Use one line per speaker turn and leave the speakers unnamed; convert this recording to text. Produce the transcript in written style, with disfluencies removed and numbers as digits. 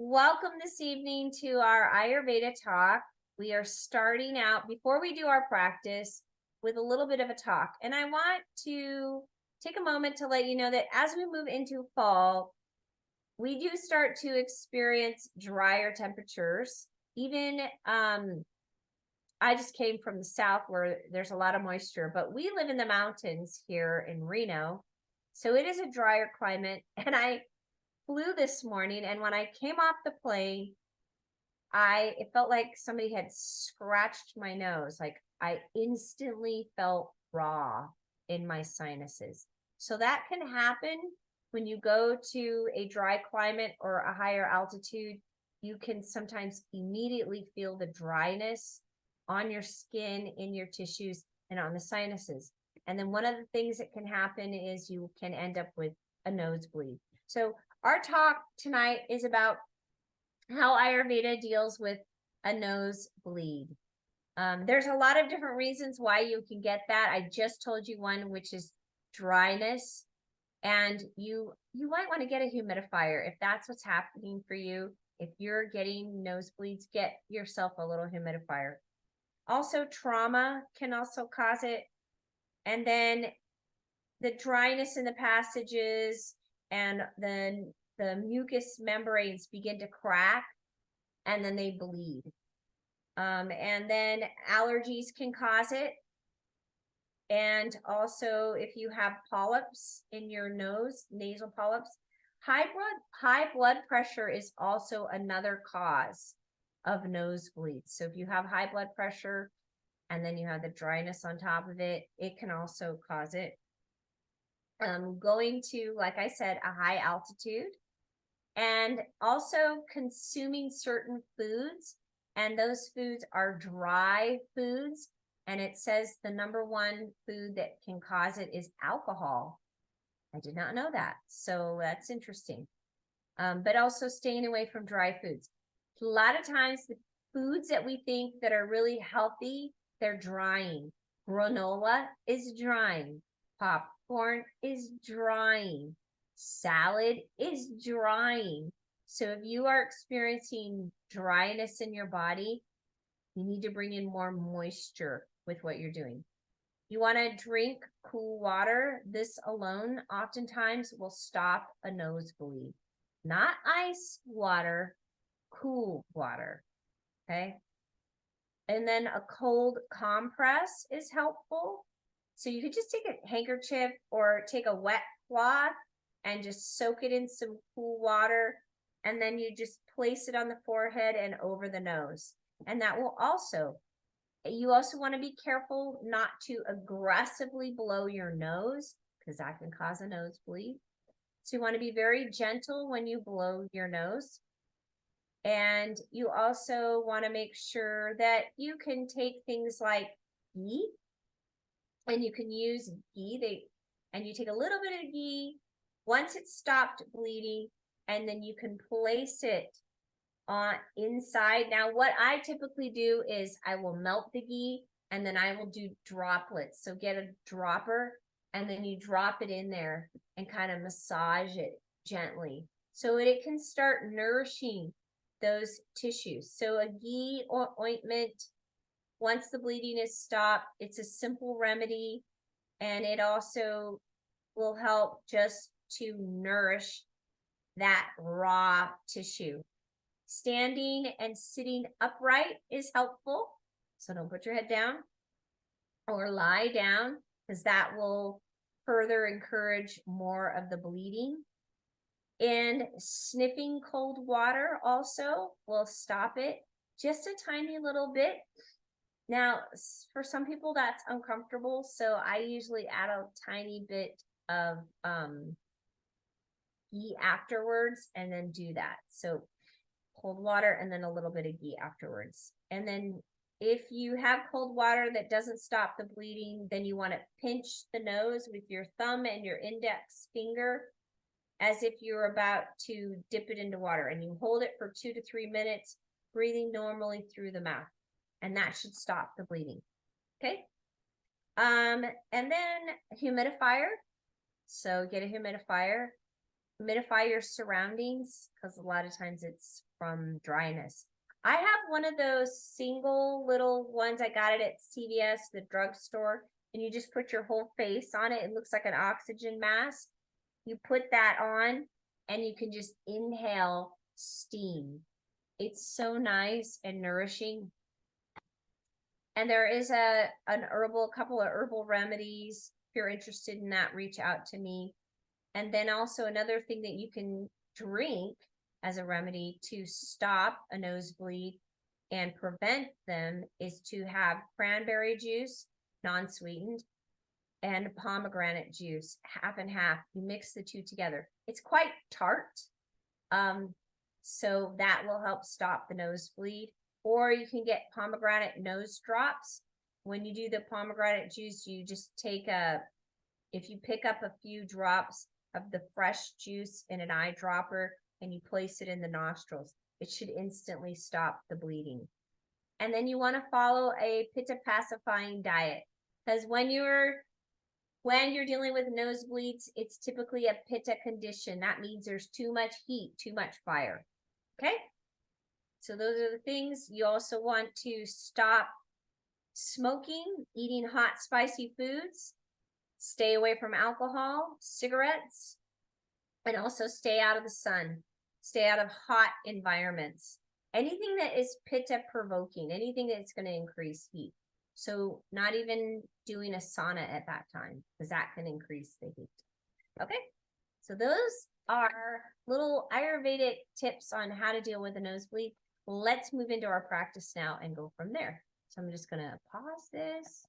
Welcome this evening to our Ayurveda talk. We are starting out before we do our practice with a little bit of a talk. And I want to take a moment to let you know that as we move into fall, we do start to experience drier temperatures. Even I just came from the south where there's a lot of moisture, but we live in the mountains here in Reno. So it is a drier climate. And I flew this morning, and when I came off the plane, it felt like somebody had scratched my nose. Like I instantly felt raw in my sinuses. So that can happen when you go to a dry climate or a higher altitude. You can sometimes immediately feel the dryness on your skin, in your tissues, and on the sinuses. And then one of the things that can happen is you can end up with a nosebleed. So our talk tonight is about how Ayurveda deals with a nosebleed. There's a lot of different reasons why you can get that. I just told you one, which is dryness, and you might want to get a humidifier if that's what's happening for you. If you're getting nosebleeds, get yourself a little humidifier. Also, trauma can also cause it, and then the dryness in the passages, and then the mucous membranes begin to crack, and then they bleed. And then allergies can cause it. And also, if you have polyps in your nose, nasal polyps, high blood pressure is also another cause of nosebleeds. So if you have high blood pressure and then you have the dryness on top of it, it can also cause it. Going to, like I said, a high altitude, and also consuming certain foods, and those foods are dry foods, and it says the number one food that can cause it is alcohol. I did not know that, so that's interesting. But also staying away from dry foods. A lot of times the foods that we think that are really healthy, they're drying. Granola is drying. Popcorn is drying. Salad is drying. So if you are experiencing dryness in your body, you need to bring in more moisture with what you're doing. You want to drink cool water. This alone oftentimes will stop a nosebleed. Not ice water, cool water. Okay. And then a cold compress is helpful. So you could just take a handkerchief or take a wet cloth and just soak it in some cool water. And then you just place it on the forehead and over the nose. And that will also, you also want to be careful not to aggressively blow your nose, because that can cause a nosebleed. So you want to be very gentle when you blow your nose. And you also want to make sure that you can take things like ghee, and you can use ghee. And you take a little bit of ghee once it's stopped bleeding, and then you can place it on inside. Now, what I typically do is I will melt the ghee, and then I will do droplets. So get a dropper, and then you drop it in there and kind of massage it gently so that it can start nourishing those tissues. So a ghee or ointment, once the bleeding is stopped, it's a simple remedy, and it also will help just to nourish that raw tissue. Standing and sitting upright is helpful. So don't put your head down or lie down, because that will further encourage more of the bleeding. And sniffing cold water also will stop it just a tiny little bit. Now, for some people that's uncomfortable, so I usually add a tiny bit of ghee afterwards and then do that. So cold water and then a little bit of ghee afterwards. And then if you have cold water that doesn't stop the bleeding, then you want to pinch the nose with your thumb and your index finger as if you're about to dip it into water, and you hold it for 2 to 3 minutes, breathing normally through the mouth, and that should stop the bleeding. Okay. And then humidifier. So get a humidifier. humidify your surroundings, because a lot of times it's from dryness. I have one of those single little ones. I got it at CVS, the drugstore, and you just put your whole face on it. It looks like an oxygen mask. You put that on and you can just inhale steam. It's so nice and nourishing. And there is a couple of herbal remedies. If you're interested in that, reach out to me. And then also another thing that you can drink as a remedy to stop a nosebleed and prevent them is to have cranberry juice, non-sweetened, and pomegranate juice, half and half. You mix the two together. It's quite tart. So that will help stop the nosebleed. Or you can get pomegranate nose drops. When you do the pomegranate juice, you just if you pick up a few drops of the fresh juice in an eyedropper and you place it in the nostrils, it should instantly stop the bleeding. And then you want to follow a pitta pacifying diet, because when you're dealing with nosebleeds, it's typically a pitta condition. That means there's too much heat, too much fire. Okay? So those are the things. You also want to stop smoking, eating hot, spicy foods, stay away from alcohol, cigarettes, and also stay out of the sun, stay out of hot environments. Anything that is pitta provoking, anything that's going to increase heat. So not even doing a sauna at that time, because that can increase the heat. Okay, so those are little Ayurvedic tips on how to deal with a nosebleed. Let's move into our practice now and go from there. So I'm just going to pause this.